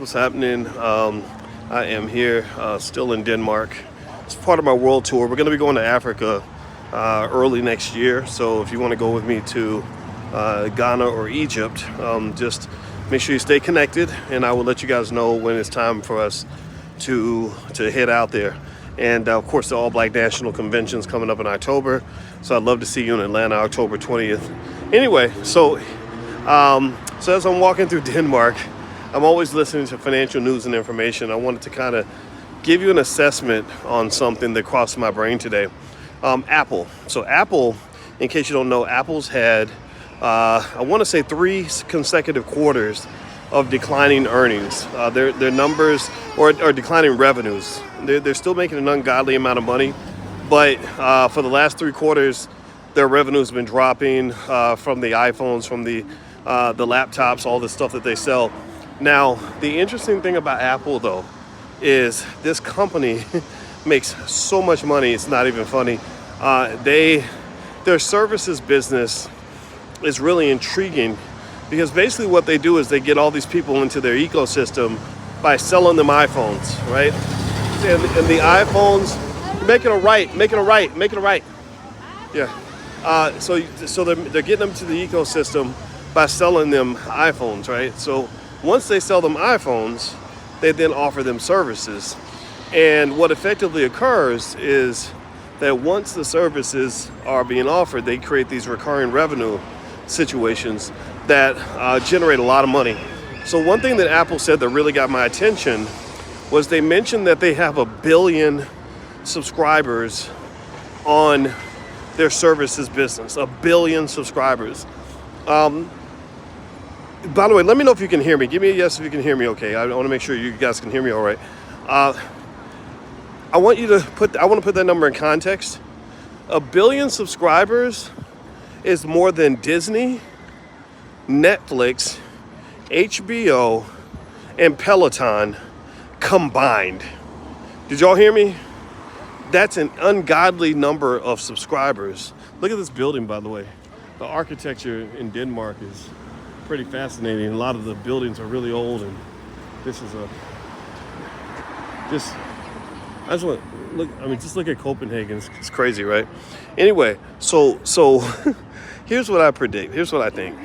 what's happening? I am here still in Denmark. It's part of my world tour. We're going to be going to Africa early next year. So if you want to go with me to Ghana or Egypt, just make sure you stay connected, and I will let you guys know when it's time for us to head out there. And of course, the All Black National Convention is coming up in October, so I'd love to see you in Atlanta October 20th. Anyway, so as I'm walking through Denmark, I'm always listening to financial news and information. I wanted to kind of give you an assessment on something that crossed my brain today. Apple. So Apple, in case you don't know, Apple's had, I want to say 3 consecutive quarters of declining earnings. Their numbers, or declining revenues. They're still making an ungodly amount of money, but for the last 3 quarters, their revenue has been dropping from the iPhones, from the laptops, all the stuff that they sell. Now, the interesting thing about Apple, though, is this company makes so much money, it's not even funny. Their services business is really intriguing, because basically what they do is they get all these people into their ecosystem by selling them iPhones, right? And the iPhones, make it a right. Yeah. So they're getting them to the ecosystem by selling them iPhones, right? So once they sell them iPhones, they then offer them services. And what effectively occurs is that once the services are being offered, they create these recurring revenue situations that generate a lot of money. So one thing that Apple said that really got my attention was they mentioned that they have 1 billion subscribers on their services business. 1 billion subscribers. By the way, let me know if you can hear me. Give me a yes if you can hear me okay. I want to make sure you guys can hear me all right. I want to put that number in context. 1 billion subscribers is more than Disney, Netflix, HBO, and Peloton combined. Did y'all hear me? That's an ungodly number of subscribers. Look at this building, by the way. The architecture in Denmark is pretty fascinating. A lot of the buildings are really old, and this is just look at Copenhagen. It's crazy, right? Anyway, so here's what I predict. Here's what I think.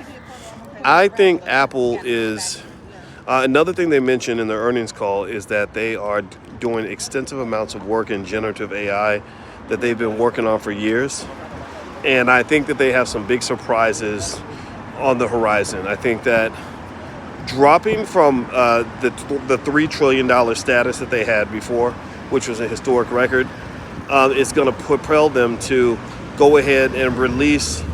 I think Apple is, another thing they mentioned in their earnings call is that they are doing extensive amounts of work in generative AI that they've been working on for years. And I think that they have some big surprises on the horizon. I think that dropping from the $3 trillion status that they had before, which was a historic record, is going to propel them to go ahead and release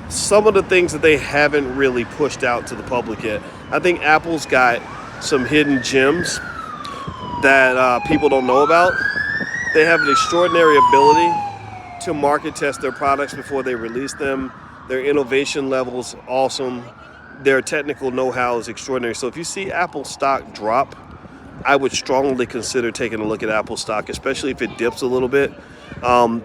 some of the things that they haven't really pushed out to the public yet. I think Apple's got some hidden gems that people don't know about. They have an extraordinary ability to market test their products before they release them. Their innovation level's awesome. Their technical know-how is extraordinary. So if you see Apple stock drop, I would strongly consider taking a look at Apple stock, especially if it dips a little bit.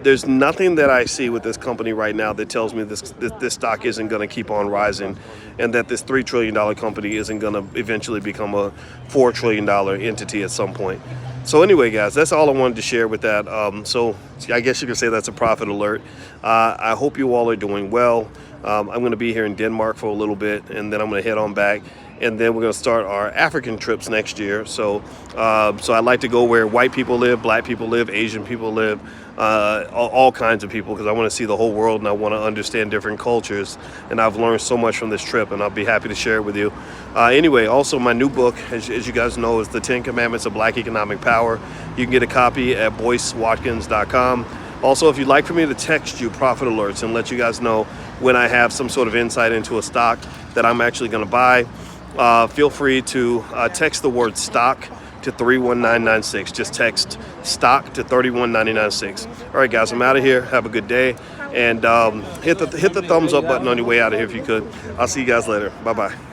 There's nothing that I see with this company right now that tells me this stock isn't going to keep on rising, and that this $3 trillion company isn't going to eventually become a $4 trillion entity at some point. So anyway, guys, that's all I wanted to share with that. So I guess you could say that's a profit alert. I hope you all are doing well. I'm going to be here in Denmark for a little bit, and then I'm going to head on back. And then we're going to start our African trips next year. So I like to go where white people live, black people live, Asian people live, all kinds of people, because I want to see the whole world and I want to understand different cultures. And I've learned so much from this trip, and I'll be happy to share it with you. Anyway, also my new book, as you guys know, is The 10 Commandments of Black Economic Power. You can get a copy at boycewatkins.com. Also, if you'd like for me to text you profit alerts and let you guys know when I have some sort of insight into a stock that I'm actually going to buy, feel free to text the word stock to 31996. Just text stock to 31996. All right, guys, I'm out of here. Have a good day, and hit the thumbs up button on your way out of here if you could. I'll see you guys later. Bye-bye.